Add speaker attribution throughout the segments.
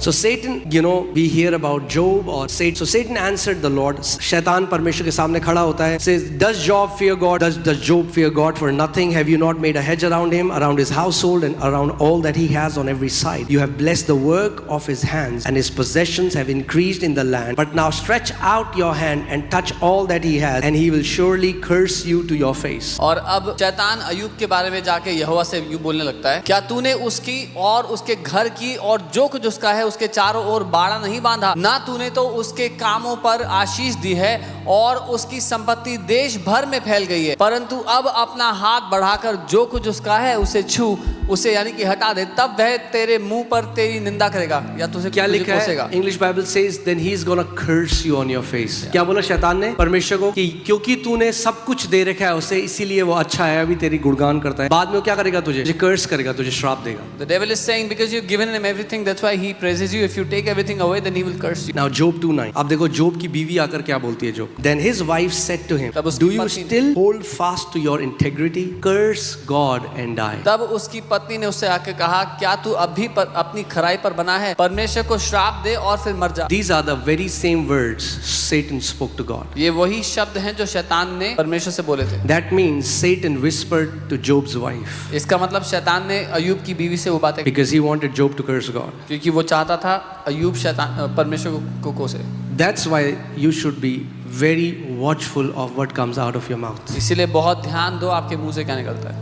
Speaker 1: So Satan, we hear about Job or Satan. So Satan answered the Lord. शैतान परमेश्वर के सामने खड़ा होता है. Says, does Job fear God? Does Job fear God for nothing? Have you not made a hedge around him, around his household, and around all that he has on every side? You have blessed the work of his hands, and his possessions have increased in the land. But now stretch out your hand and touch all that he has, and he will surely curse you to your face.
Speaker 2: और अब शैतान अय्यूब के बारे में जाके यहोवा से यूं बोलने लगता है, क्या तूने उसकी और उसके घर की और जो कुछ उसका है उसके चारों ओर बाड़ा नहीं बांधा? ना तूने तो उसके कामों पर आशीष दी है और उसकी संपत्ति देश भर में फैल गई है, परंतु अब अपना हाथ बढ़ाकर जो कुछ उसका है उसे छू, उसे यानी कि हटा दे, तब वह तेरे मुंह पर तेरी निंदा करेगा या तुझे
Speaker 1: क्या लिखा है? English Bible says then he is gonna curse you on your face. क्या बोला शैतान ने परमेश्वर को कि क्योंकि तूने सब कुछ दे रखा है उसे, इसीलिए वो अच्छा है, अभी तेरी गुणगान करता है, बाद में वो क्या करेगा? तुझे कर्स करेगा, तुझे श्राप देगा.
Speaker 2: The devil is saying because you've given him everything, that's why he praises you. If you take everything away, then he will curse you.
Speaker 1: Now Job 2:9. अब देखो जोब की बीवी आकर क्या बोलती है जोब. Then his wife said to him, do you still hold fast to your integrity? Curse God and die.
Speaker 2: तब उसकी पत्नी ने उससे आके कहा, क्या तू अभी पर अपनी खराई पर बना है? परमेश्वर को श्राप दे और फिर मर जा.
Speaker 1: These are the very same words Satan spoke to God.
Speaker 2: ये वही शब्द हैं जो शैतान ने परमेश्वर से बोले थे.
Speaker 1: That means Satan whispered to Job's wife.
Speaker 2: इसका मतलब शैतान ने अय्यूब की बीवी से वो बातें,
Speaker 1: because he wanted Job to curse God.
Speaker 2: क्योंकि वो चाहता था अय्यूब शैतान परमेश्वर को कोसे.
Speaker 1: That's why you should be very watchful of what comes out of your mouth.
Speaker 2: इसीलिए बहुत ध्यान दो आपके मुंह से क्या निकलता है.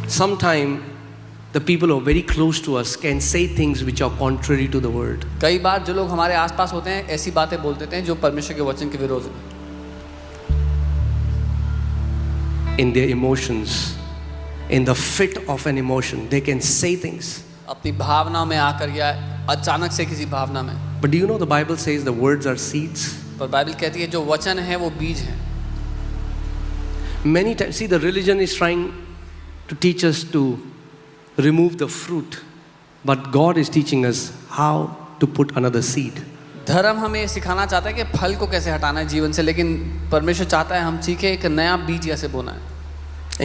Speaker 1: Sometimes the people who are very close to us can say things which are contrary to the word.
Speaker 2: कई बार जो लोग हमारे आसपास होते हैं ऐसी बातें बोल देते हैं जो परमेश्वर के वचन के विरोध है.
Speaker 1: In their emotions, in the fit of an emotion, they can say things.
Speaker 2: अपनी भावना में आकर या अचानक से किसी भावना में.
Speaker 1: But do you know the Bible says the words are seeds?
Speaker 2: पर बाइबल कहती है जो वचन है वो बीज है.
Speaker 1: Many times, see, the religion is trying to teach us to remove the fruit, but God is teaching us how to put another seed.
Speaker 2: धर्म हमें सिखाना चाहता है कि फल को कैसे हटाना है जीवन से, लेकिन परमेश्वर चाहता है हम सीखें एक नया बीज कैसे बोना है.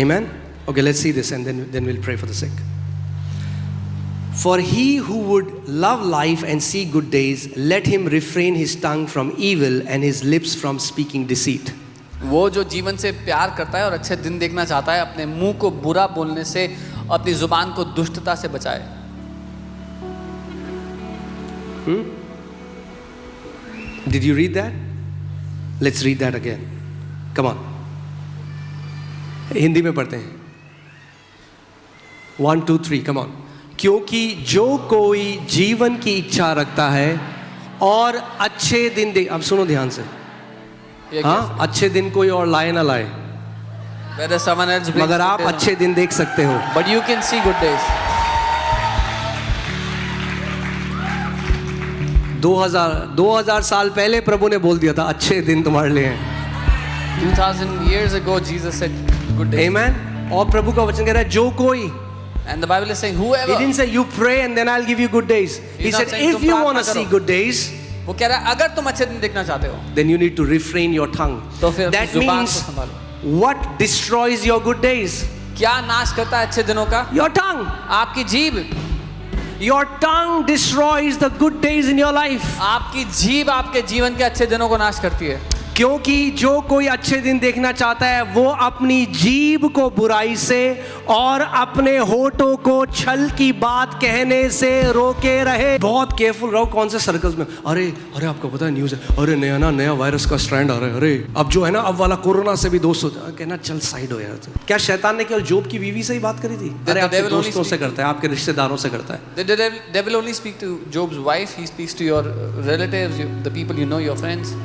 Speaker 1: Amen. Okay, let's see this and then we'll pray for the sick. For he who would love life and see good days, let him refrain his tongue from evil and his lips from speaking deceit.
Speaker 2: वो जो जीवन से प्यार करता है और अच्छे दिन देखना चाहता है, अपने मुंह को बुरा बोलने से, अपनी जुबान को दुष्टता से बचाए.
Speaker 1: Did you read that? Let's read that again. Come on. Hindi में पढ़ते हैं. 1, 2, 3. Come on. क्योंकि जो कोई जीवन की इच्छा रखता है और अच्छे दिन देख, अब सुनो ध्यान से. हाँ, अच्छे दिन कोई और लाए ना लाए, मगर आप अच्छे दिन देख सकते हो.
Speaker 2: But you can see good days.
Speaker 1: 2000 साल पहले प्रभु ने बोल दिया था अच्छे दिन तुम्हारे लिए हैं.
Speaker 2: 2000 years ago Jesus said good days.
Speaker 1: Amen. और प्रभु का वचन कह रहा है जो कोई.
Speaker 2: And the Bible is saying whoever.
Speaker 1: He didn't say you pray and then I'll give you good days. He said if you want to see good days,
Speaker 2: वो कह रहा है अगर तुम अच्छे दिन देखना चाहते हो,
Speaker 1: then you need to refrain your tongue.
Speaker 2: तो फिर
Speaker 1: that
Speaker 2: जुबान को
Speaker 1: means
Speaker 2: संभालो.
Speaker 1: what destroys your good days?
Speaker 2: क्या नाश करता है अच्छे दिनों का?
Speaker 1: Your tongue.
Speaker 2: आपकी जीभ.
Speaker 1: Your tongue destroys the good days in your life.
Speaker 2: आपकी जीभ आपके जीवन के अच्छे दिनों को नाश करती है.
Speaker 1: क्योंकि जो कोई अच्छे दिन देखना चाहता है वो अपनी जीभ को बुराई से और अपने होठों को छल की बात कहने से रोके रहे. बहुत केयरफुल रहो कौन से सर्कल्स में. अरे आपको पता है न्यूज़ है, अरे नया वायरस का स्ट्रैंड आ रहा है, अरे अब जो है ना अब वाला कोरोना से भी दोस्त होता है, कहना चल साइड हो यार. क्या शैतान ने केवल जोब की बीवी से ही बात करी थी? अरे आपके दोस्तों से करता है, आपके रिश्तेदारों से करता है.
Speaker 2: The devil only speak to Job's wife. He speaks to your relatives, the people you know, your friends.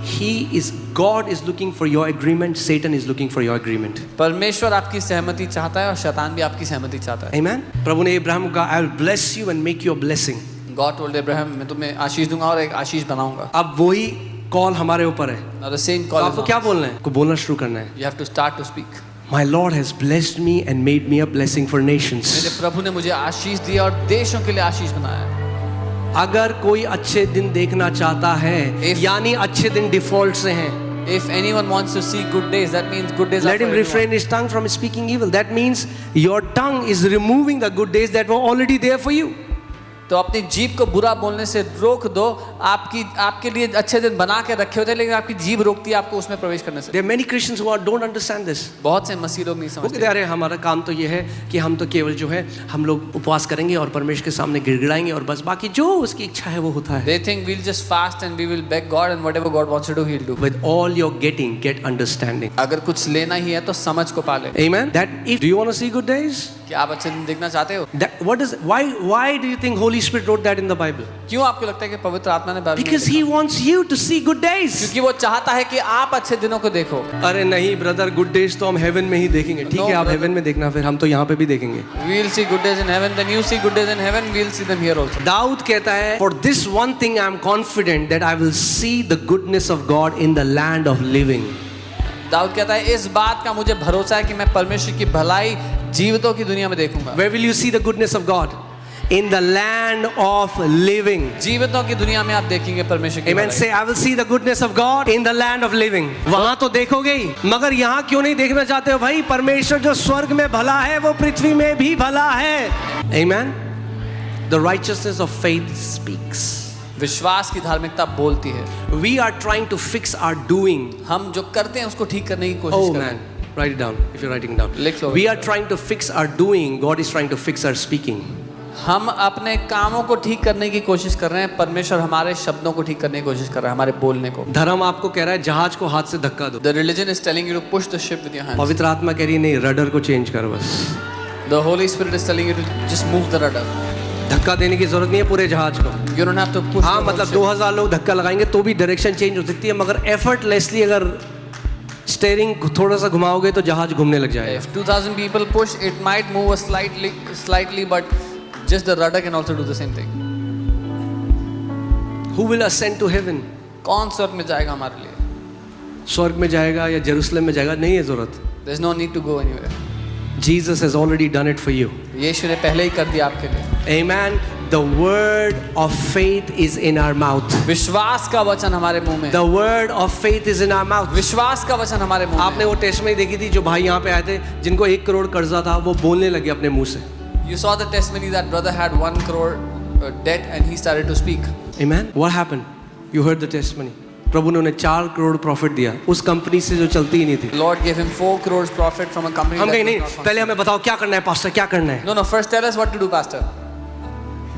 Speaker 1: God is looking for your agreement. Satan is looking for your agreement.
Speaker 2: परमेश्वर आपकी सहमति चाहता है और शैतान भी आपकी सहमति चाहता है.
Speaker 1: Amen. प्रभु ने इब्राहिम को कहा, I will bless you and make you a blessing.
Speaker 2: God told Abraham, मैं तुम्हें आशीष दूंगा और एक आशीष बनाऊंगा.
Speaker 1: अब वही कॉल हमारे ऊपर है.
Speaker 2: Now the same call.
Speaker 1: आपको क्या बोलना है? को बोलना शुरू करना है.
Speaker 2: You have to start to speak.
Speaker 1: My Lord has blessed me and made me a blessing for nations.
Speaker 2: मेरे प्रभु ने मुझे आशीष दिया और देशों के लिए आशीष बनाया है.
Speaker 1: अगर कोई अच्छे दिन देखना चाहता है, यानी अच्छे दिन डिफॉल्ट से हैं.
Speaker 2: If anyone wants to see good days, that means good days.
Speaker 1: Let him refrain his tongue from speaking evil. That means your tongue is removing the good days that were already there for you.
Speaker 2: तो अपनी जीभ को बुरा बोलने से रोक दो। आपके लिए अच्छे दिन बना के रखे होते हैं, लेकिन आपकी जीभ रोकती है आपको उसमें प्रवेश करने से।
Speaker 1: There are many Christians who don't understand this.
Speaker 2: बहुत से मसीह लोग नहीं
Speaker 1: वो कहते
Speaker 2: समझते।
Speaker 1: अरे हमारा काम तो ये है कि हम तो केवल जो है हम लोग उपवास करेंगे और परमेश्वर के सामने गिड़गिड़ाएंगे और बस बाकी जो उसकी इच्छा है वो होता है।
Speaker 2: They think we'll just fast and we will beg God and whatever God wants to do, He'll do.
Speaker 1: With all you're getting, get understanding.
Speaker 2: अगर कुछ लेना ही है तो समझ को पाले।
Speaker 1: Amen. Do you want to see good days?
Speaker 2: क्या आप अच्छे दिन देखना चाहते हो?
Speaker 1: Why do you think Holy Spirit wrote that in the Bible?
Speaker 2: क्यों आपको लगता है कि पवित्र आत्मा ने बाइबल में
Speaker 1: Because
Speaker 2: लिखा?
Speaker 1: He wants you to see good days.
Speaker 2: क्योंकि वो चाहता है कि आप अच्छे दिनों को देखो।
Speaker 1: अरे नहीं ब्रदर, गुड डेज तो हम हेवन में ही देखेंगे। ठीक है, आप
Speaker 2: brother.
Speaker 1: हेवन में देखना, फिर हम तो यहाँ पे भी देखेंगे।
Speaker 2: We'll see good days in heaven, then you see good days in heaven, we'll see them here also.
Speaker 1: Dawood कहता है, For this one thing I am confident that I will see the goodness of God in the land of living.
Speaker 2: Dawood कहता है इस बात का मुझे भरोसा है कि मैं परमेश्वर की भलाई जीवितों की दुनिया में देखूंगा।
Speaker 1: Where will you see the goodness of God? In the land of living.
Speaker 2: जीवितों की दुनिया में आप देखेंगे परमेश्वर की
Speaker 1: Amen.
Speaker 2: भलाई।
Speaker 1: Say, I will see the goodness of God in the land of living. वहां तो देखोगे ही, मगर यहाँ क्यों नहीं देखना चाहते हो भाई? परमेश्वर जो स्वर्ग में भला है वो पृथ्वी में भी भला है। Amen. The righteousness of faith speaks.
Speaker 2: विश्वास की धार्मिकता बोलती है।
Speaker 1: We are trying to fix our doing.
Speaker 2: हम जो करते हैं उसको ठीक करने की कोशिश
Speaker 1: Oh
Speaker 2: करते
Speaker 1: man,
Speaker 2: हैं।
Speaker 1: write it down if you're writing down.
Speaker 2: लिख लो।
Speaker 1: We are trying to fix our doing. God is trying to fix our speaking.
Speaker 2: हम अपने कामों को ठीक करने की कोशिश कर रहे हैं, परमेश्वर हमारे शब्दों को ठीक करने की कोशिश कर रहा है, हमारे बोलने को।
Speaker 1: धर्म आपको कह रहा है जहाज को हाथ से धक्का दो।
Speaker 2: The religion is telling you to push the ship with your hands.
Speaker 1: पवित्र आत्मा कह रही है नहीं, रडर को चेंज कर बस।
Speaker 2: The Holy Spirit is telling you to just move the rudder.
Speaker 1: धक्का देने की जरूरत नहीं है पूरे जहाज को।
Speaker 2: You don't have to push.
Speaker 1: हाँ
Speaker 2: the whole
Speaker 1: मतलब
Speaker 2: ship.
Speaker 1: 2000 लोग धक्का लगाएंगे तो भी डायरेक्शन चेंज हो सकती है, मगर एफर्टलेसली अगर स्टीयरिंग थोड़ा सा घुमाओगे तो जहाज घूमने लग जाएगा।
Speaker 2: If 2000 people push, it might move slightly, but just the rudder can also do the same thing.
Speaker 1: Who will ascend to heaven?
Speaker 2: कौन स्वर्ग में जाएगा हमारे लिए?
Speaker 1: स्वर्ग में जाएगा या जेरूसलम में जाएगा, नहीं है जरूरत।
Speaker 2: There's no need to go anywhere.
Speaker 1: Jesus has already done it for you.
Speaker 2: यीशु ने पहले ही कर दिया आपके लिए।
Speaker 1: Amen. The word of faith is in our mouth.
Speaker 2: विश्वास का वचन हमारे मुंह में।
Speaker 1: The word of faith is in our mouth.
Speaker 2: विश्वास का वचन हमारे मुंह में।
Speaker 1: आपने वो टेस्टमनी देखी थी जो भाई यहाँ पे आए थे जिनको 1 करोड़ कर्जा था, वो बोलने लगे अपने मुंह से।
Speaker 2: You saw the testimony that brother had 1 crore debt and he started to speak.
Speaker 1: Amen. What happened? You heard the testimony. प्रभु ने उन्हें 4 करोड़ प्रॉफिट दिया उस कंपनी से जो चलती ही नहीं थी।
Speaker 2: Lord gave him 4 crores profit from a company.
Speaker 1: हम
Speaker 2: that
Speaker 1: कहीं
Speaker 2: was
Speaker 1: नहीं,
Speaker 2: not functioning.
Speaker 1: पहले हमें बताओ क्या करना है पास्टर, क्या करना है?
Speaker 2: No, first tell us what to do, pastor.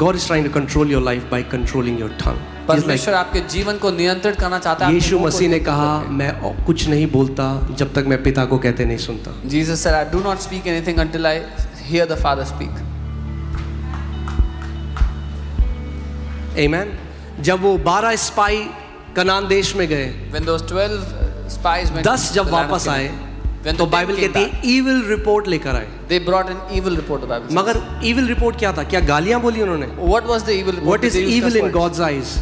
Speaker 1: God is trying to control your life by controlling your tongue. He's like,
Speaker 2: परमेश्वर आपके जीवन को नियंत्रित करना चाहता है।
Speaker 1: यीशु मसीह ने कहा मैं कुछ नहीं बोलता जब तक मैं पिता को कहते नहीं सुनता।
Speaker 2: Jesus said, I do not speak anything until I hear the Father speak.
Speaker 1: Amen. जब वो 12 स्पाई कनान देश में गए,
Speaker 2: When those 12 spies went
Speaker 1: 10
Speaker 2: to
Speaker 1: जब
Speaker 2: the land of
Speaker 1: वापस आए
Speaker 2: When
Speaker 1: तो
Speaker 2: the 10
Speaker 1: बाइबल
Speaker 2: came
Speaker 1: कहती
Speaker 2: back,
Speaker 1: है ईविल रिपोर्ट लेकर आए।
Speaker 2: they brought an evil report, the Bible says.
Speaker 1: मगर ईविल रिपोर्ट क्या था? क्या गालियां बोली उन्होंने?
Speaker 2: What was the evil report?
Speaker 1: What is
Speaker 2: Did they use
Speaker 1: evil
Speaker 2: curse
Speaker 1: in
Speaker 2: words?
Speaker 1: God's eyes?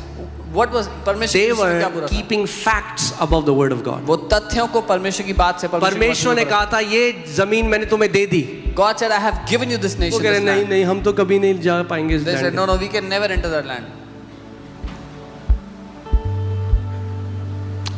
Speaker 2: What was परमेश्वर
Speaker 1: They
Speaker 2: की दृष्टि में क्या
Speaker 1: were
Speaker 2: बुरा था?
Speaker 1: keeping facts above the word of God.
Speaker 2: वो तथ्यों को परमेश्वर की बात से
Speaker 1: परमेश्वर ने कहा था ये जमीन मैंने तुम्हें दे दी।
Speaker 2: God said, I have given you this
Speaker 1: वो
Speaker 2: nation.
Speaker 1: कह रहे
Speaker 2: This
Speaker 1: नहीं
Speaker 2: land.
Speaker 1: नहीं हम तो कभी नहीं जा पाएंगे इस
Speaker 2: They said,
Speaker 1: land
Speaker 2: no, we can never enter that land.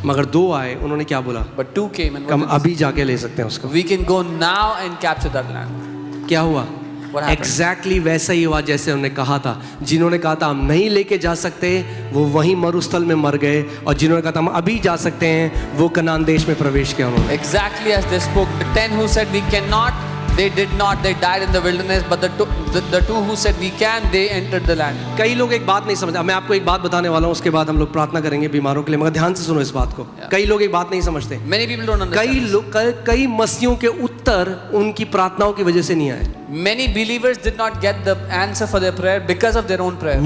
Speaker 1: मगर 2 आए, उन्होंने क्या बोला?
Speaker 2: But 2 came and
Speaker 1: हम
Speaker 2: what did
Speaker 1: अभी जाके ले सकते हैं उसको।
Speaker 2: we can go now and capture that land.
Speaker 1: क्या हुआ?
Speaker 2: What happened?
Speaker 1: एग्जैक्टली वैसा ही हुआ जैसे उन्होंने कहा था। जिन्होंने कहा था हम नहीं लेके जा सकते वो वहीं मरुस्थल में मर गए, और जिन्होंने कहा था हम अभी जा सकते हैं वो कनान देश में प्रवेश किया उन्होंने।
Speaker 2: Exactly as they spoke, the 10 who said we cannot, they did not, they died in the wilderness, but the two who said we can, they entered the land.
Speaker 1: कई लोग एक बात नहीं समझते। मैं आपको एक बात बताने वाला हूँ, उसके बाद हम लोग प्रार्थना करेंगे बीमारों के लिए, मगर ध्यान से सुनो इस बात को। कई लोग एक बात नहीं समझते।
Speaker 2: Many people don't understand.
Speaker 1: कई मसीहों के उत्तर उनकी प्रार्थनाओं की वजह से नहीं आए।
Speaker 2: Many believers did not get the answer for their prayer because of their own prayer.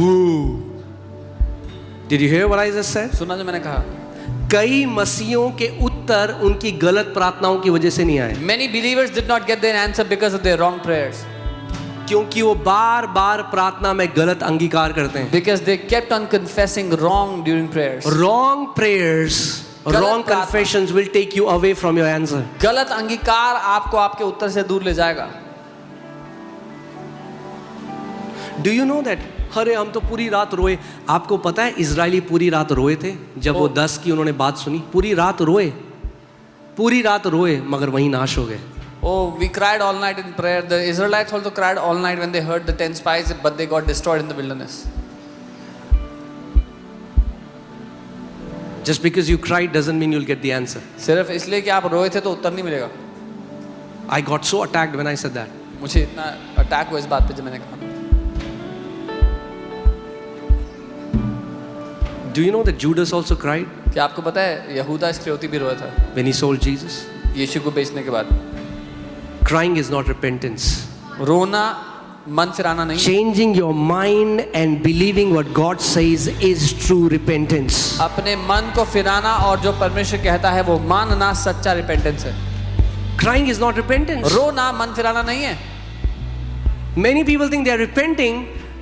Speaker 1: Did you hear what I just said?
Speaker 2: सुना जो मैंने कहा?
Speaker 1: कई मसीहों के उत्तर उनकी गलत प्रार्थनाओं की वजह से नहीं आए,
Speaker 2: Many believers did not get their answer because of their wrong prayers.
Speaker 1: क्योंकि वो बार बार प्रार्थना में गलत अंगीकार करते हैं।
Speaker 2: Because they kept on confessing wrong during prayers.
Speaker 1: Wrong prayers,
Speaker 2: गलत
Speaker 1: wrong
Speaker 2: प्रार्थना।
Speaker 1: confessions will take you away from your answer.
Speaker 2: गलत अंगीकार आपको आपके उत्तर से दूर ले जाएगा।
Speaker 1: Do you know that? अरे हम तो पूरी रात रोए। आपको पता है इजरायली पूरी रात रोए थे जब वो 10 की उन्होंने बात सुनी। पूरी रात रोए, मगर वहीं नाश हो गए।
Speaker 2: Oh, we cried all night in prayer. The Israelites also cried all night when they heard the 10 spies, but they got destroyed in the wilderness.
Speaker 1: Just because you cried doesn't mean you'll get the answer.
Speaker 2: सिर्फ इसलिए कि आप रोए थे तो उत्तर नहीं मिलेगा.
Speaker 1: I got so attacked when I said that.
Speaker 2: मुझे इतना अटैक हुआ इस बात पे जब मैंने कहा.
Speaker 1: Do you know that Judas also cried
Speaker 2: क्या आपको पता है यहूदा इस्करियोती भी रोया था
Speaker 1: when he sold Jesus?
Speaker 2: यीशु को बेचने के बाद.
Speaker 1: Crying is not repentance.
Speaker 2: रोना मन फिराना नहीं.
Speaker 1: Changing your mind and believing what God says is true repentance.
Speaker 2: अपने मन को फिराना और जो परमेश्वर कहता है वो मानना सच्चा रिपेंटेंस है.
Speaker 1: Crying is not repentance.
Speaker 2: रोना मन फिराना नहीं है.
Speaker 1: Many people think they are repenting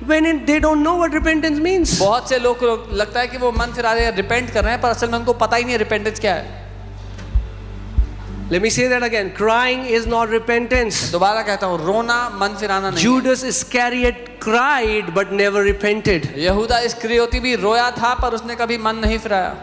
Speaker 1: when they don't know what repentance means.
Speaker 2: बहुत से लोग को लगता है कि वो मन फिरा रहे हैं, रिपेंट कर रहे हैं, पर असल में उनको पता ही नहीं है रिपेंटेंस क्या है.
Speaker 1: Let me say that again. Crying is not repentance.
Speaker 2: दोबारा कहता हूँ, रोना मन फिराना नहीं.
Speaker 1: Judas Iscariot cried but never repented.
Speaker 2: यहूदा इस्करियोती भी रोया था पर उसने कभी मन नहीं फिराया.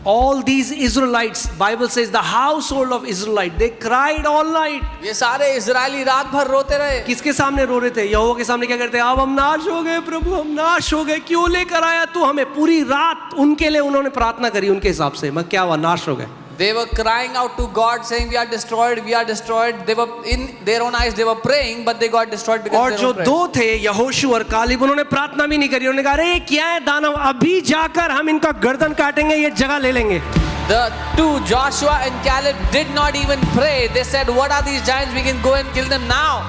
Speaker 1: All these Israelites, Bible says the household of Israelite, they cried all night.
Speaker 2: ये सारे इजरायली रात भर रोते रहे.
Speaker 1: किसके सामने रो रहे थे? यहोवा के सामने क्या करते हैं? अब हम नाश हो गए प्रभु, हम नाश हो गए, क्यों लेकर आया तू हमें? पूरी रात उनके लिए उन्होंने प्रार्थना करी उनके हिसाब से. मैं क्या हुआ? नाश हो गए.
Speaker 2: They were crying out to God saying we are destroyed, we are destroyed. They were in their own eyes they were praying but they got destroyed because
Speaker 1: और जो दो थे यहोशू और कालेब, उन्होंने प्रार्थना भी नहीं करी. उन्होंने कहा अरे क्या है दानव, अभी जाकर हम इनका गर्दन काटेंगे, ये जगह ले लेंगे.
Speaker 2: The two, Joshua and Caleb, did not even pray. They said, what are these giants? We can go and kill them now.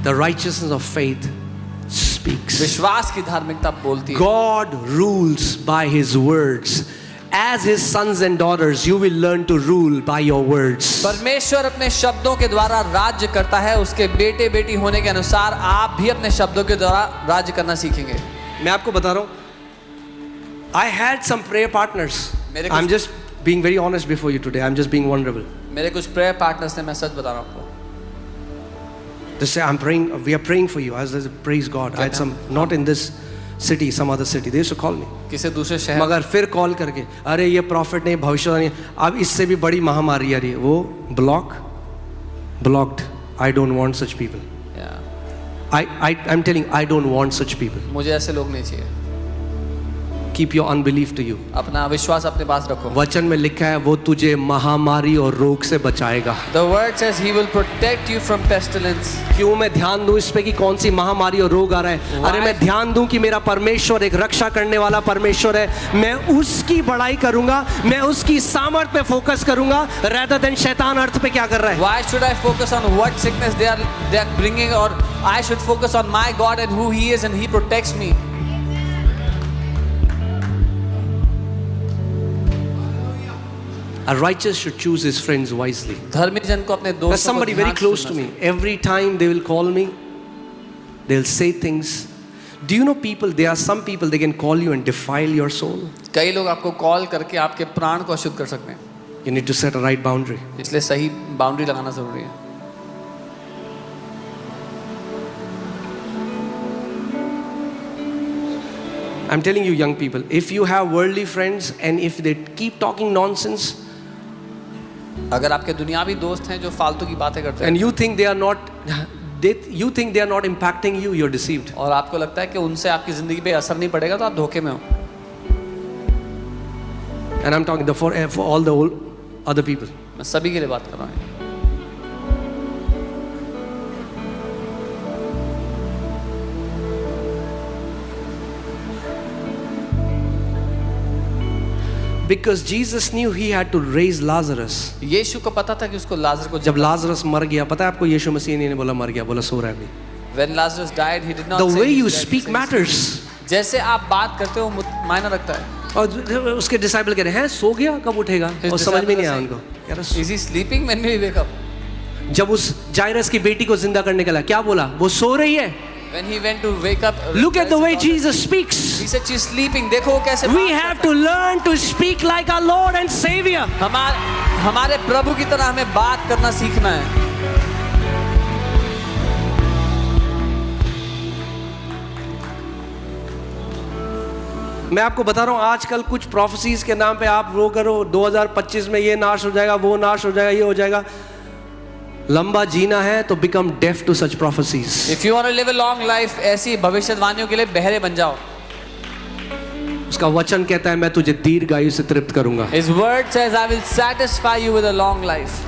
Speaker 1: The righteousness of faith speaks.
Speaker 2: विश्वास की धार्मिकता बोलती है.
Speaker 1: God rules by his words. As his sons and daughters, you will learn to rule by your words.
Speaker 2: परमेश्वर अपने शब्दों के द्वारा राज्य करता है. उसके बेटे बेटी होने के अनुसार आप भी अपने शब्दों के द्वारा राज्य करना सीखेंगे.
Speaker 1: मैं आपको बता रहा हूँ, I had some prayer partners. I'm just being very honest before you today. I'm just being vulnerable.
Speaker 2: मेरे कुछ प्रेयर पार्टनर्स थे, मैं सच बता रहा हूँ आपको.
Speaker 1: They say, I'm praying, we are praying for you. I said, praise God. I had some, not in this city, some other city. They used to call me.
Speaker 2: किसी दूसरे शहर.
Speaker 1: मगर फिर कॉल करके, अरे ये प्रॉफिट नहीं, भविष्यवाणी, अब इससे भी बड़ी महामारी आ रही है. वो blocked. I don't want such people. I'm telling you, I don't want such people.
Speaker 2: मुझे ऐसे लोग नहीं चाहिए.
Speaker 1: Keep your unbelief to you.
Speaker 2: अपना विश्वास अपने पास रखो.
Speaker 1: वचन में लिखा है वो तुझे महामारी और रोग से बचाएगा.
Speaker 2: The word says he will protect you from pestilence.
Speaker 1: क्यों मैं ध्यान दूं इस पे कि कौन सी महामारी और रोग आ रहा है? अरे मैं ध्यान दूं कि मेरा परमेश्वर एक रक्षा करने वाला परमेश्वर है. मैं उसकी बड़ाई करूंगा, मैं उसकी सामर्थ पे फोकस करूंगा, rather than शैतान अर्थ पे क्या कर रहा है.
Speaker 2: Why should I focus on what sickness they are bringing, or I should focus on my God and who He is and He protects me.
Speaker 1: A righteous should choose his friends wisely.
Speaker 2: धर्मी जन को अपने दोस्तों
Speaker 1: There's somebody very close to me. Every time they will call me, they'll say things. Do you know people? There are some people they can call you and defile your soul.
Speaker 2: कई लोग आपको call करके आपके प्राण को अशुद्ध कर सकते हैं.
Speaker 1: You need to set a right boundary.
Speaker 2: इसलिए सही बाउंड्री लगाना जरूरी है.
Speaker 1: I'm telling you, young people, if you have worldly friends and if they keep talking nonsense,
Speaker 2: अगर आपके दुनियावी दोस्त हैं जो फालतू की बातें करते हैं,
Speaker 1: and you think they are not impacting you, you're deceived.
Speaker 2: और आपको लगता है कि उनसे आपकी जिंदगी पे असर नहीं पड़ेगा, तो आप धोखे में हो.
Speaker 1: And I'm talking for all the other people.
Speaker 2: मैं सभी के लिए बात कर रहा हूँ.
Speaker 1: Because Jesus knew he had to raise Lazarus.
Speaker 2: यीशु को पता था कि उसको लाजर को
Speaker 1: जब लाजरस मर गया, पता है आपको, यीशु मसीह ने बोला मर गया, बोला सो रहा है अभी.
Speaker 2: When Lazarus died, he did not
Speaker 1: The
Speaker 2: say
Speaker 1: way you
Speaker 2: he's dead,
Speaker 1: speak
Speaker 2: he said,
Speaker 1: matters.
Speaker 2: जैसे आप बात करते हो मायना रखता है.
Speaker 1: और उसके डिसाइपल कह रहे हैं सो गया, कब उठेगा? और समझ में नहीं आया उनको.
Speaker 2: Is he sleeping when we wake up?
Speaker 1: जब उस जायरस की बेटी को जिंदा करने के लिए क्या बोला? वो सो रही है.
Speaker 2: When he went to wake up,
Speaker 1: Look at the way Jesus speaks.
Speaker 2: He said she's sleeping. देखो वो कैसे.
Speaker 1: We have to learn to speak like our Lord and Savior.
Speaker 2: हमारे प्रभु की तरह हमें बात करना सीखना है.
Speaker 1: मैं आपको बता रहा हूँ आजकल कुछ प्रोफेसीज के नाम पे आप वो करो 2025 में ये नाश हो जाएगा, वो नाश हो जाएगा, ये हो जाएगा। लंबा जीना है तो become deaf to such prophecies.
Speaker 2: If you want to live a long life, ऐसी भविष्यवाणियों के लिए बहरे बन जाओ।
Speaker 1: उसका वचन कहता है मैं तुझे दीर्घायु से तृप्त करूंगा।
Speaker 2: His word says, I will satisfy you with a long life.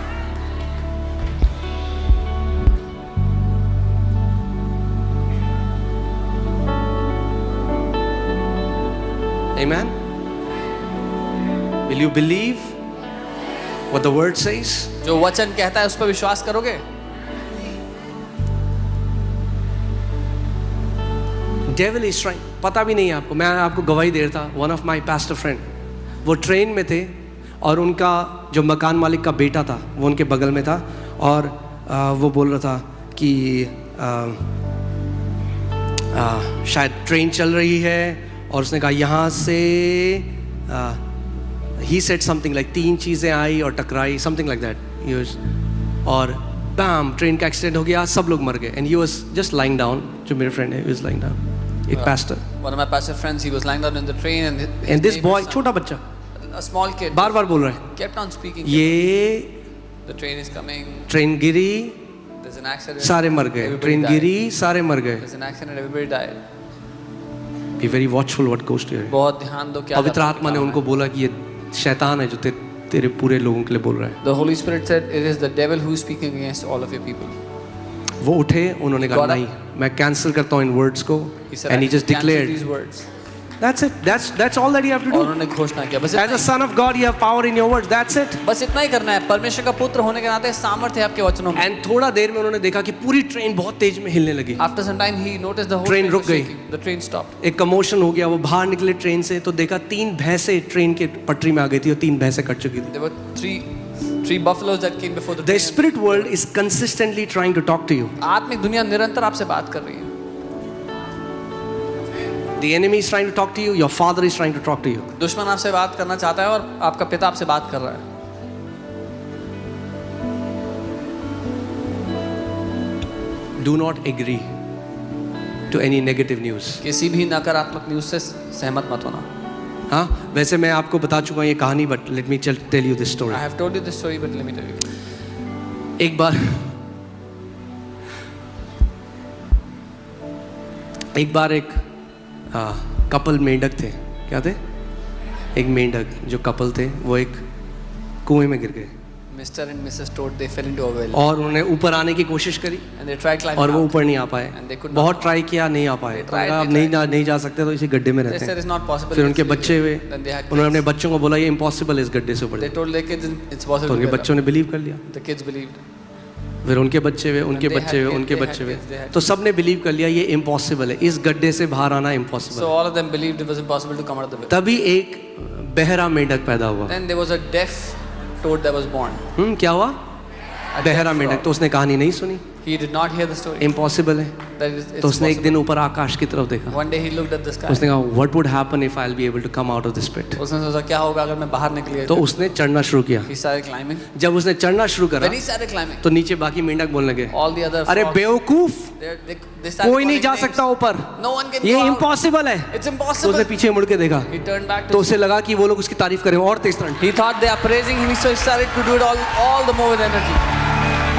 Speaker 1: Amen. Will you believe what the word says?
Speaker 2: जो वचन कहता है उस पर विश्वास करोगे?
Speaker 1: Devil is trying, पता भी नहीं है आपको, मैं आपको गवाही दे रहा था। One of my pastor friend, वो ट्रेन में थे और उनका जो मकान मालिक का बेटा था वो उनके बगल में था और वो बोल रहा था कि शायद ट्रेन चल रही है और उसने कहा यहाँ से ही सेड समथिंग लाइक 3 चीज़ें आई और टकराई, समथिंग लाइक दैट, और बैम ट्रेन का एक्सीडेंट हो गया, सब लोग मर गए। And he was just lying down, जो मेरे फ्रेंड है ही वाज लाइंग डाउन, एक pastor.
Speaker 2: One of my pastor friends, he was lying down in the train and
Speaker 1: And this boy, छोटा बच्चा,
Speaker 2: a small kid,
Speaker 1: बार बार बोल रहा है,
Speaker 2: kept on speaking.
Speaker 1: ये
Speaker 2: The train is coming.
Speaker 1: Train Giri,
Speaker 2: There's an accident.
Speaker 1: सारे मर गए,
Speaker 2: Everybody
Speaker 1: train
Speaker 2: died.
Speaker 1: गिरी, सारे मर गए।
Speaker 2: There's an accident. Everybody died.
Speaker 1: Be very watchful what goes to your.
Speaker 2: बहुत ध्यान दो क्या
Speaker 1: पवित्र आत्मा ने उनको बोला कि ये शैतान है जो तेरे पूरे लोगों के लिए बोल रहा है।
Speaker 2: The Holy Spirit said, it is the devil who is speaking against all of your people.
Speaker 1: वो उठे, उन्होंने कहा
Speaker 2: God up.
Speaker 1: नहीं, मैं कैंसिल करता हूँ इन वर्ड्स को,
Speaker 2: He said,
Speaker 1: and he
Speaker 2: I
Speaker 1: just
Speaker 2: cancel
Speaker 1: declared.
Speaker 2: these words.
Speaker 1: That's it. That's all that you have to
Speaker 2: और
Speaker 1: do.
Speaker 2: उन्होंने घोषणा किया, बस
Speaker 1: As
Speaker 2: इतना
Speaker 1: a son of God, you have power in your words. That's it.
Speaker 2: ही- बस इतना ही करना है। परमेश्वर का पुत्र होने के नाते सामर्थ्य है आपके वचनों में।
Speaker 1: एंड थोड़ा देर में उन्होंने देखा कि पूरी ट्रेन बहुत तेज में हिलने लगी।
Speaker 2: After some time, he noticed the whole
Speaker 1: Train
Speaker 2: train
Speaker 1: रुक
Speaker 2: was
Speaker 1: गई।
Speaker 2: shaking. The train stopped.
Speaker 1: एक कमोशन हो गया, वो बाहर निकले ट्रेन से तो देखा 3 भैंसे ट्रेन के पटरी में आ गई थी और 3 भैंसे कट चुकी थी।
Speaker 2: There were three buffaloes that came before the
Speaker 1: The
Speaker 2: train.
Speaker 1: spirit world is consistently trying to talk to you.
Speaker 2: आत्मिक दुनिया निरंतर आपसे बात कर रही है।
Speaker 1: The enemy is trying to talk to you. Your father is trying to talk to you.
Speaker 2: दुश्मन आपसे बात करना चाहता है और आपका पिता आपसे बात कर रहा है।
Speaker 1: Do not agree to any negative news.
Speaker 2: किसी भी नकारात्मक न्यूज से सहमत मत होना।
Speaker 1: हाँ, वैसे मैं आपको बता चुका हूँ ये कहानी, but let me tell you this story.
Speaker 2: I have told you this story, but let me tell you.
Speaker 1: एक बार एक कपल मेंढक थे। क्या थे? एक मेंढक जो कपल थे वो एक कुएं में गिर गए
Speaker 2: Mr. and Mrs. Toad, they fell into a well
Speaker 1: और उन्होंने ऊपर आने की कोशिश करी
Speaker 2: and they tried climbing
Speaker 1: और वो
Speaker 2: out.
Speaker 1: ऊपर नहीं आ पाए।
Speaker 2: And they could not
Speaker 1: बहुत ट्राई किया, नहीं आ पाए।
Speaker 2: They tried,
Speaker 1: अब
Speaker 2: they
Speaker 1: नहीं जा सकते तो इसी गड्ढे में
Speaker 2: They
Speaker 1: रहते
Speaker 2: said
Speaker 1: हैं।
Speaker 2: it's not possible.
Speaker 1: फिर उनके
Speaker 2: Let's
Speaker 1: बच्चे
Speaker 2: leave
Speaker 1: हुए,
Speaker 2: it. Then they had
Speaker 1: उन्होंने अपने
Speaker 2: kids.
Speaker 1: बच्चों को बोला ये इम्पॉसिबल है इस गड्ढे से ऊपर
Speaker 2: They
Speaker 1: जाना।
Speaker 2: told their kids it's
Speaker 1: तो
Speaker 2: possible.
Speaker 1: उनके
Speaker 2: to get
Speaker 1: बच्चों ने बिलीव कर लिया।
Speaker 2: up. The kids believed.
Speaker 1: फिर उनके बच्चे हुए, उनके
Speaker 2: And they
Speaker 1: बच्चे
Speaker 2: had
Speaker 1: हुए,
Speaker 2: kids,
Speaker 1: उनके
Speaker 2: they had
Speaker 1: बच्चे हुए,
Speaker 2: kids, they had
Speaker 1: तो सबने बिलीव कर लिया ये इम्पॉसिबल है, इस गड्ढे से बाहर आना इम्पॉसिबल
Speaker 2: So
Speaker 1: है।
Speaker 2: all of them believed it was impossible to come out of the well.
Speaker 1: तभी एक बहरा मेंढक पैदा हुआ।
Speaker 2: Then there was a deaf toad that was born.
Speaker 1: क्या हुआ?
Speaker 2: A
Speaker 1: बहरा
Speaker 2: deaf
Speaker 1: मेंढक।
Speaker 2: frog.
Speaker 1: तो उसने कहानी नहीं सुनी,
Speaker 2: He did not hear the story.
Speaker 1: Impossible है।
Speaker 2: That is,
Speaker 1: तो
Speaker 2: it's
Speaker 1: उसने एक दिन
Speaker 2: possible.
Speaker 1: ऊपर आकाश की तरफ देखा।
Speaker 2: One day he looked at the sky.
Speaker 1: उसने कहा what would happen if I will be able to come out of this pit.
Speaker 2: उसने सोचा क्या होगा अगर मैं बाहर निकल गया
Speaker 1: तो उसने चढ़ना शुरू किया।
Speaker 2: He started climbing.
Speaker 1: जब उसने चढ़ना शुरू करा
Speaker 2: When he started climbing,
Speaker 1: तो नीचे बाकी मेंढक बोलने लगे
Speaker 2: all the other
Speaker 1: अरे
Speaker 2: frogs,
Speaker 1: बेवकूफ,
Speaker 2: they started
Speaker 1: कोई नहीं
Speaker 2: calling
Speaker 1: जा
Speaker 2: names.
Speaker 1: सकता ऊपर,
Speaker 2: No one can
Speaker 1: ये
Speaker 2: go out.
Speaker 1: इम्पॉसिबल है।
Speaker 2: It's
Speaker 1: तो
Speaker 2: impossible.
Speaker 1: उसने पीछे मुड़ के देखा
Speaker 2: He turned back
Speaker 1: तो
Speaker 2: to.
Speaker 1: उसे लगा कि वो लोग उसकी तारीफ करें और तेज तरह
Speaker 2: He thought they are praising him, so he started to do it all the more with energy.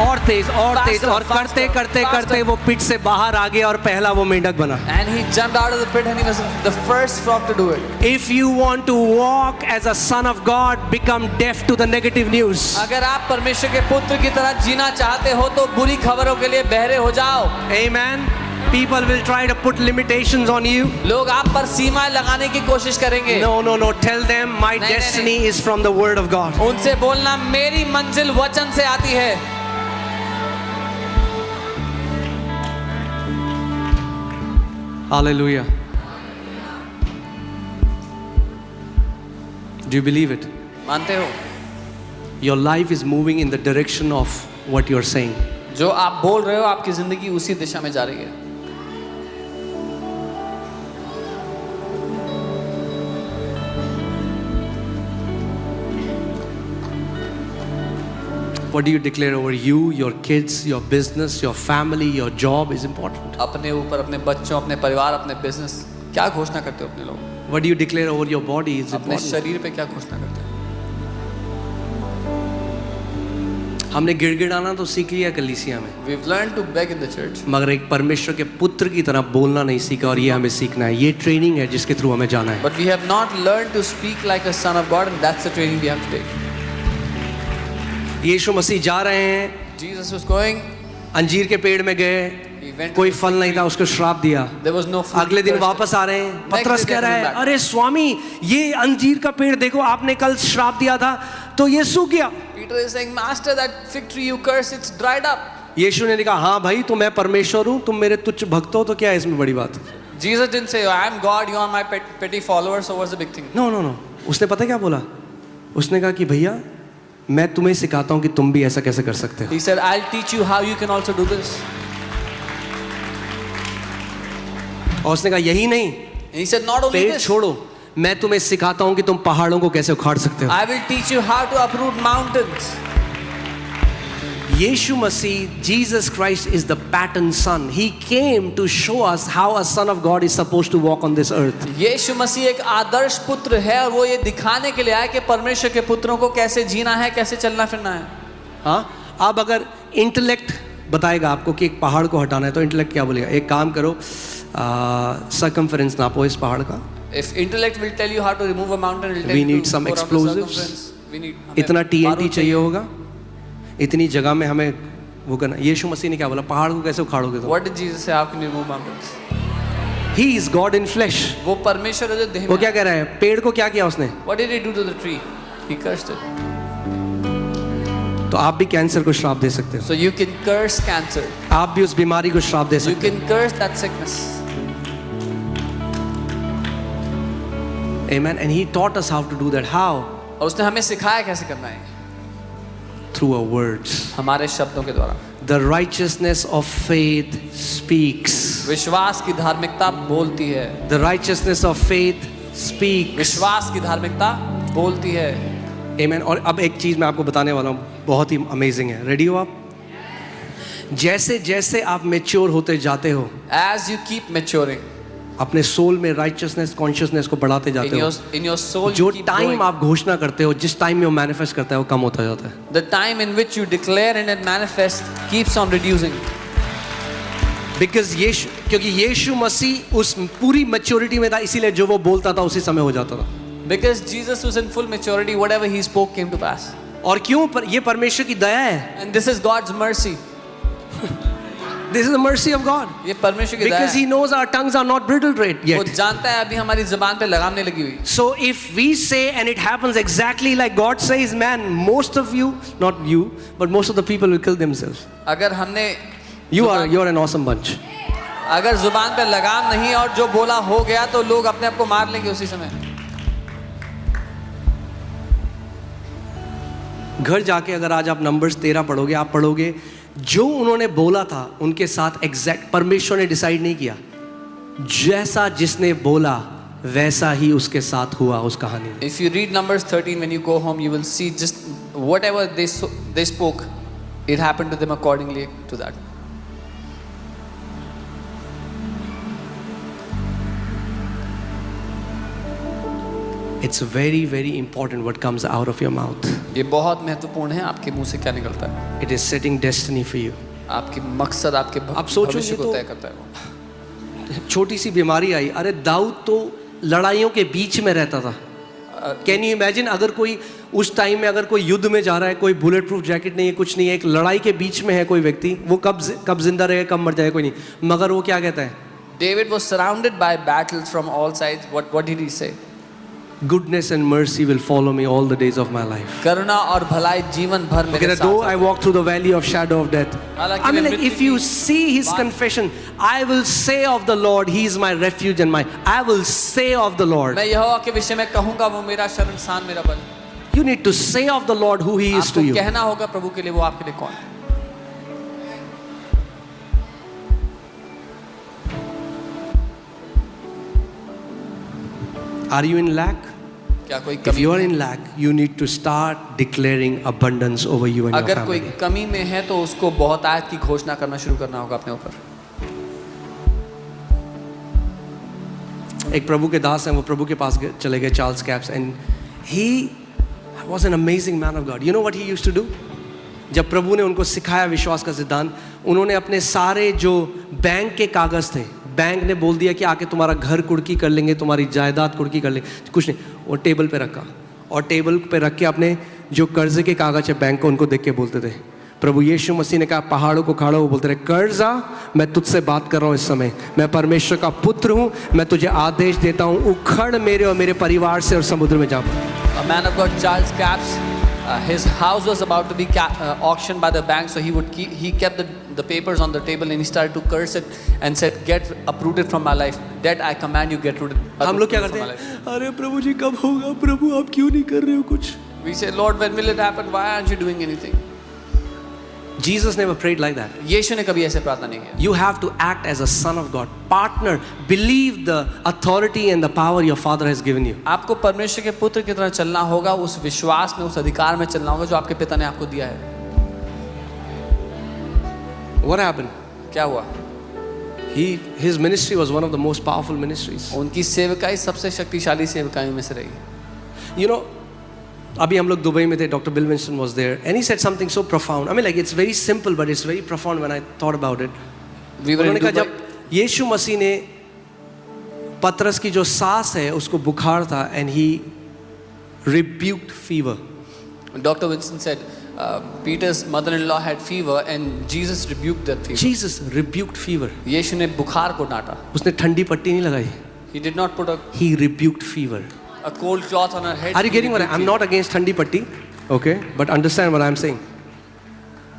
Speaker 1: और तेज
Speaker 2: Faster,
Speaker 1: और करते
Speaker 2: faster,
Speaker 1: करते
Speaker 2: faster.
Speaker 1: करते वो पिट से बाहर आ गया और पहला वो मेंढक बना।
Speaker 2: And he jumped out of the pit and he was the first frog to do it.
Speaker 1: If you want to walk as a son of God, become deaf to the negative news.
Speaker 2: अगर आप परमेश्वर के पुत्र की तरह जीना चाहते हो तो बुरी खबरों के लिए बहरे हो जाओ।
Speaker 1: Amen. People will try to put limitations on you.
Speaker 2: लोग आप पर सीमाएं लगाने की कोशिश करेंगे।
Speaker 1: No. Tell them my
Speaker 2: नहीं,
Speaker 1: destiny is from the word of God.
Speaker 2: उनसे बोलना मेरी मंजिल वचन से आती है।
Speaker 1: Hallelujah. Do you believe it?
Speaker 2: मानते हो?
Speaker 1: Your life is moving in the direction of what you're saying.
Speaker 2: जो आप बोल रहे हो आपकी जिंदगी उसी दिशा में जा रही है।
Speaker 1: What do you declare over you, your kids, your business, your family, your job is important.
Speaker 2: अपने ऊपर, अपने बच्चों, अपने परिवार, अपने बिजनेस क्या घोषणा करते हो अपने लोग?
Speaker 1: What do you declare over your body is
Speaker 2: अपने
Speaker 1: important.
Speaker 2: शरीर पे क्या घोषणा करते हो?
Speaker 1: हमने गिड़गिड़ाना तो सीख लिया कलीसिया में,
Speaker 2: We've learned to beg in the church,
Speaker 1: मगर एक परमेश्वर के पुत्र की तरह बोलना नहीं सीखा, और ये हमें सीखना है। ये ट्रेनिंग है जिसके थ्रू हमें जाना है।
Speaker 2: but we have not learned to speak like a son of God, and that's the training we have to take.
Speaker 1: यीशु मसीह जा रहे हैं,
Speaker 2: Jesus was going,
Speaker 1: अंजीर के पेड़ में गए,
Speaker 2: he went.
Speaker 1: कोई फल नहीं था, उसको श्राप दिया।
Speaker 2: There was no fruit.
Speaker 1: अगले दिन
Speaker 2: Cursed it.
Speaker 1: वापस आ रहे हैं, पतरस
Speaker 2: day
Speaker 1: कह रहा
Speaker 2: they're
Speaker 1: है,
Speaker 2: coming back.
Speaker 1: अरे स्वामी ये अंजीर का पेड़ देखो, आपने कल श्राप दिया था तो ये सूख गया।
Speaker 2: Peter is saying, Master, that fig tree you cursed, it's dried up.
Speaker 1: यीशु ने कहा, हाँ भाई, तो मैं परमेश्वर हूँ, तुम मेरे तुच्छ भक्त हो, तो क्या है इसमें बड़ी बात?
Speaker 2: Jesus didn't say, I am God, you are my petty follower, so what's the big thing?
Speaker 1: No no no, उसने पता क्या बोला? उसने कहा कि भैया मैं तुम्हें सिखाता हूँ कि तुम भी ऐसा कैसे कर सकते हो।
Speaker 2: He said, I'll teach you how you can also do this.
Speaker 1: और उसने कहा यही नहीं,
Speaker 2: And he said, not only
Speaker 1: पेड़
Speaker 2: this,
Speaker 1: छोड़ो, मैं तुम्हें सिखाता हूँ कि तुम पहाड़ों को कैसे उखाड़ सकते हो।
Speaker 2: I will teach you how to uproot mountains.
Speaker 1: Yeshu Masih, Jesus Christ is the pattern son. He came to show us how a son of God is supposed to walk on this earth.
Speaker 2: यीशु मसीह एक आदर्श पुत्र है, और वो ये दिखाने के लिए आया कि परमेश्वर के पुत्रों को कैसे जीना है, कैसे चलना फिरना है।
Speaker 1: हाँ, अब अगर इंटेलेक्ट बताएगा आपको कि एक पहाड़ को हटाना है, तो इंटेलेक्ट क्या बोलेगा? एक काम करो, सर्कमफेरेंस नापो इस पहाड़ का।
Speaker 2: If intellect will tell you how to remove a mountain, it will tell
Speaker 1: We
Speaker 2: you
Speaker 1: need
Speaker 2: to
Speaker 1: some
Speaker 2: go around the
Speaker 1: explosives.
Speaker 2: circumference. We need
Speaker 1: इतना
Speaker 2: हमें
Speaker 1: TNT
Speaker 2: बारूद
Speaker 1: चाहिए होगा, इतनी जगह में हमें वो करना। यीशु मसीह ने क्या बोला? पहाड़ को कैसे उखाड़ोगे तुम?
Speaker 2: What did Jesus say? How can you remove mountains?
Speaker 1: He is God in flesh.
Speaker 2: वो परमेश्वर है जो देह में
Speaker 1: वो क्या कह रहा है? पेड़ को क्या किया उसने?
Speaker 2: What did he do to the tree? He cursed it.
Speaker 1: तो आप भी कैंसर को श्राप दे सकते हो,
Speaker 2: So you can curse cancer.
Speaker 1: आप भी उस बीमारी को श्राप दे
Speaker 2: You
Speaker 1: सकते
Speaker 2: can curse that sickness.
Speaker 1: हो। Amen. And he taught us how to do that. How?
Speaker 2: और उसने हमें सिखाया कैसे करना है,
Speaker 1: Through our words.
Speaker 2: हमारे शब्दों के द्वारा।
Speaker 1: The righteousness of faith speaks.
Speaker 2: विश्वास की धार्मिकता बोलती है।
Speaker 1: The righteousness of faith speaks.
Speaker 2: विश्वास की धार्मिकता बोलती है।
Speaker 1: Amen. और अब एक चीज मैं आपको बताने वाला हूँ, बहुत ही अमेजिंग है। रेडी हो आप? जैसे जैसे आप मेच्योर होते जाते हो,
Speaker 2: As you keep maturing
Speaker 1: अपने सोल में राइचियसनेस कॉन्शियसनेस को बढ़ाते जाते हो,
Speaker 2: in your soul,
Speaker 1: जो
Speaker 2: you keep
Speaker 1: टाइम
Speaker 2: growing.
Speaker 1: आप घोषणा करते हो, जिस टाइम में वो मैनिफेस्ट करता है, वो कम होता जाता है।
Speaker 2: The time in which you declare and it manifests keeps on reducing.
Speaker 1: Because Yeshu, क्योंकि यीशु मसीह उस पूरी मैच्योरिटी में था, इसीलिए जो वो बोलता था उसी समय हो जाता था।
Speaker 2: Because Jesus was in full maturity, whatever he spoke came to pass.
Speaker 1: और क्यों? ये परमेश्वर की दया है।
Speaker 2: And this is God's mercy.
Speaker 1: This is the mercy of God.
Speaker 2: ये परमेश्वर की दया
Speaker 1: Because
Speaker 2: है।
Speaker 1: he knows our tongues are not brittle
Speaker 2: वो
Speaker 1: yet.
Speaker 2: जानता है अभी हमारी जुबान पे लगाम नहीं लगी हुई।
Speaker 1: So if we say and it happens exactly like God says, man, most of you, not you, but most of the people will kill themselves.
Speaker 2: अगर हमने
Speaker 1: You're an awesome bunch.
Speaker 2: अगर जुबान पे लगाम नहीं और जो बोला हो गया, तो लोग अपने आप को मार लेंगे उसी समय।
Speaker 1: घर जाके अगर आज आप नंबर्स 13 पढ़ोगे, आप पढ़ोगे जो उन्होंने बोला था उनके साथ एग्जैक्ट परमेश्वर ने डिसाइड नहीं किया, जैसा जिसने बोला वैसा ही उसके साथ हुआ उस कहानी में।
Speaker 2: If you read Numbers 13, when you go home, you will see just whatever they spoke, it happened to them accordingly to that.
Speaker 1: It's very very important what comes out of your mouth.
Speaker 2: ये बहुत महत्वपूर्ण है, आपके मुंह से क्या निकलता है।
Speaker 1: It is setting destiny for you.
Speaker 2: आपकी मकसद, आपके
Speaker 1: आप सोचो,
Speaker 2: भविष्य
Speaker 1: ये
Speaker 2: को
Speaker 1: तो-
Speaker 2: तय करता है वो।
Speaker 1: छोटी सी बीमारी आई, अरे दाऊद तो लड़ाइयों के बीच में रहता था। कैन यू इमेजिन, अगर कोई उस टाइम में अगर कोई युद्ध में जा रहा है, कोई बुलेट प्रूफ जैकेट नहीं है, कुछ नहीं है, एक लड़ाई के बीच में है कोई व्यक्ति, वो कब जिंदा रहेगा, कब मर जाएगा कोई नहीं, मगर वो क्या कहता है?
Speaker 2: David was surrounded by battles from all sides. What did he say?
Speaker 1: Goodness and mercy will follow me all the days of my life.
Speaker 2: करुणा और भलाई जीवन भर
Speaker 1: Okay,
Speaker 2: मेरे
Speaker 1: though
Speaker 2: साथ
Speaker 1: I walk through the valley of shadow of death.
Speaker 2: हालांकि
Speaker 1: I mean,
Speaker 2: मैं
Speaker 1: like,
Speaker 2: मृत्यु
Speaker 1: if you
Speaker 2: की
Speaker 1: see his confession, I will say of the Lord, He is my refuge and I will say of the Lord.
Speaker 2: मैं यहोवा के विषय में कहूंगा, वो मेरा शरणस्थान, मेरा बल।
Speaker 1: You need to say of the Lord who He is to
Speaker 2: आपको
Speaker 1: you.
Speaker 2: कहना होगा प्रभु के लिए वो आपके लिए कौन है।
Speaker 1: Are you in lack?
Speaker 2: क्या कोई
Speaker 1: If
Speaker 2: कमी
Speaker 1: you are
Speaker 2: है?
Speaker 1: in lack, you need to start declaring abundance over you and your
Speaker 2: अगर कोई
Speaker 1: family.
Speaker 2: कमी में है तो उसको बहुत आयत की घोषणा करना शुरू करना होगा अपने ऊपर।
Speaker 1: एक प्रभु के दास हैं, वो प्रभु के पास चले गए, Charles Capps, and he was an amazing man of God. You know what he used to do? जब प्रभु ने उनको सिखाया विश्वास का सिद्धांत, उन्होंने अपने सारे जो बैंक के कागज़ थे, बैंक ने बोल दिया कि आके तुम्हारा घर कुर्की कर लेंगे, तुम्हारी जायदाद कुर्की कर लेंगे, कुछ नहीं, वो टेबल पे रखा और टेबल पे रख के अपने जो कर्जे के कागज़ है बैंक को, उनको देख के बोलते थे. प्रभु यीशु मसीह ने कहा पहाड़ों को खाड़ो, वो बोलते रहे कर्जा, मैं तुझसे बात कर रहा हूँ इस समय, मैं परमेश्वर का पुत्र हूँ, मैं तुझे आदेश देता हूँ, उखड़ मेरे और मेरे परिवार से और समुद्र में जा.
Speaker 2: A man of God, Charles Capps, his house was about to be auctioned by the bank, so he kept the papers on the table and he started to curse it and said, "Get uprooted from my life. Dead, I command you, get rooted."
Speaker 1: हम लोग क्या करते हैं? अरे प्रभु जी कब होगा? प्रभु आप क्यों नहीं कर रहे हो कुछ?
Speaker 2: We say, Lord, when will it happen? Why aren't you doing anything?
Speaker 1: Jesus never prayed like that.
Speaker 2: यीशु ने कभी ऐसे प्रार्थना नहीं किया.
Speaker 1: You have to act as a son of God. Partner, believe the authority and the power your Father has given you.
Speaker 2: आपको परमेश्वर के पुत्र की तरह चलना होगा, उस विश्वास में, उस अधिकार में चलना होगा जो आपके पिता ने आपको दिया है.
Speaker 1: What happened?
Speaker 2: क्या हुआ?
Speaker 1: His ministry was one of the most powerful ministries.
Speaker 2: उनकी सेवकाई सबसे शक्तिशाली सेवकाइयों में से रही.
Speaker 1: You know, अभी हम लोग दुबई में थे, Dr. Bill Winston was there, and he said something so profound. I mean, like it's very simple, but it's very profound when I thought about it. उन्होंने कहा जब यीशु मसीह ने पतरस की जो सांस है उसको बुखार था, and he rebuked fever.
Speaker 2: Dr. Winston said, Peter's mother-in-law had fever and Jesus rebuked that fever.
Speaker 1: Jesus rebuked fever.
Speaker 2: यीशु ने बुखार को डांटा.
Speaker 1: उसने ठंडी पट्टी नहीं लगाई.
Speaker 2: He did not put
Speaker 1: He rebuked fever.
Speaker 2: a cold cloth on her head.
Speaker 1: Are you getting what I'm not against ठंडी पट्टी, okay? But understand what I'm saying.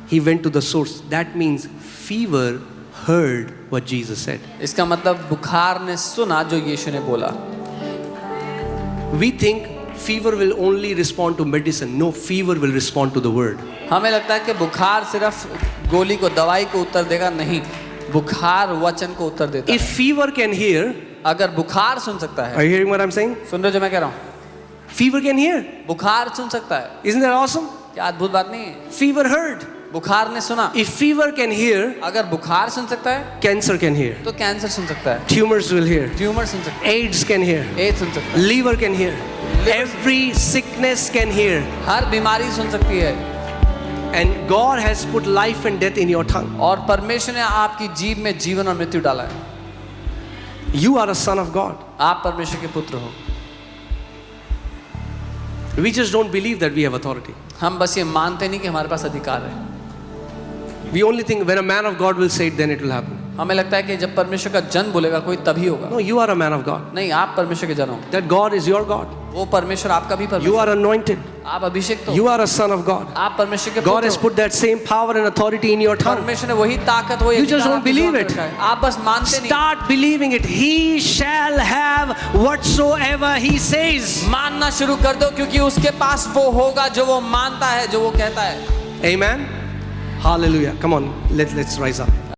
Speaker 1: He went to the source. That means fever heard what Jesus said.
Speaker 2: इसका मतलब बुखार ने सुना जो यीशु ने बोला.
Speaker 1: We think fever will only respond to medicine. No, fever will respond to the word.
Speaker 2: हमें लगता है कि बुखार सिर्फ गोली को, दवाई को उत्तर देगा. नहीं, बुखार वचन को उत्तर देता है.
Speaker 1: If fever can hear,
Speaker 2: अगर बुखार सुन सकता है,
Speaker 1: are you hearing what I'm saying?
Speaker 2: सुन रहे जो मैं कह रहा हूँ?
Speaker 1: Fever can hear.
Speaker 2: बुखार सुन सकता है.
Speaker 1: Isn't that awesome?
Speaker 2: क्या अद्भुत बात नहीं है?
Speaker 1: Fever heard.
Speaker 2: बुखार ने सुना.
Speaker 1: If fever can hear,
Speaker 2: अगर बुखार सुन सकता है,
Speaker 1: cancer can hear.
Speaker 2: तो कैंसर सुन सकता है.
Speaker 1: Tumors will hear.
Speaker 2: ट्यूमर सुन सकता है.
Speaker 1: AIDS can hear.
Speaker 2: एड्स सुन सकता है.
Speaker 1: Liver can hear. Every sickness can hear.
Speaker 2: हर बीमारी सुन सकती है.
Speaker 1: And God has put life and death in your tongue.
Speaker 2: और परमेश्वर ने आपकी जीभ में जीवन और मृत्यु डाला है.
Speaker 1: You are a son of God.
Speaker 2: आप परमेश्वर के पुत्र हो.
Speaker 1: We just don't believe that we have authority.
Speaker 2: हम बस ये मानते नहीं कि हमारे पास अधिकार है.
Speaker 1: We only think when a man of God will say it, then it will happen.
Speaker 2: हमें लगता है कि जब परमेश्वर का जन बोलेगा कोई तभी होगा.
Speaker 1: No, you are a man of God.
Speaker 2: नहीं, आप परमेश्वर के जन हो.
Speaker 1: That God is your God.
Speaker 2: वो परमेश्वर आपका भी
Speaker 1: You
Speaker 2: परमेश्वर.
Speaker 1: are anointed.
Speaker 2: आप अभिषेक तो.
Speaker 1: You are a son of God.
Speaker 2: आप परमेश्वर के
Speaker 1: God
Speaker 2: पुत्र
Speaker 1: has
Speaker 2: हो.
Speaker 1: put that same power and authority in your tongue.
Speaker 2: परमेश्वर ने वही ताकत, वही
Speaker 1: You just
Speaker 2: अधिकार
Speaker 1: don't
Speaker 2: आपके
Speaker 1: believe
Speaker 2: जीवन में
Speaker 1: it.
Speaker 2: रखा है. आप बस मानते नहीं.
Speaker 1: Start believing it. He shall have whatsoever he says.
Speaker 2: मानना शुरू कर दो, क्योंकि उसके पास वो होगा जो वो मानता है, जो वो कहता है.
Speaker 1: Amen. Hallelujah. Come on, let's rise up.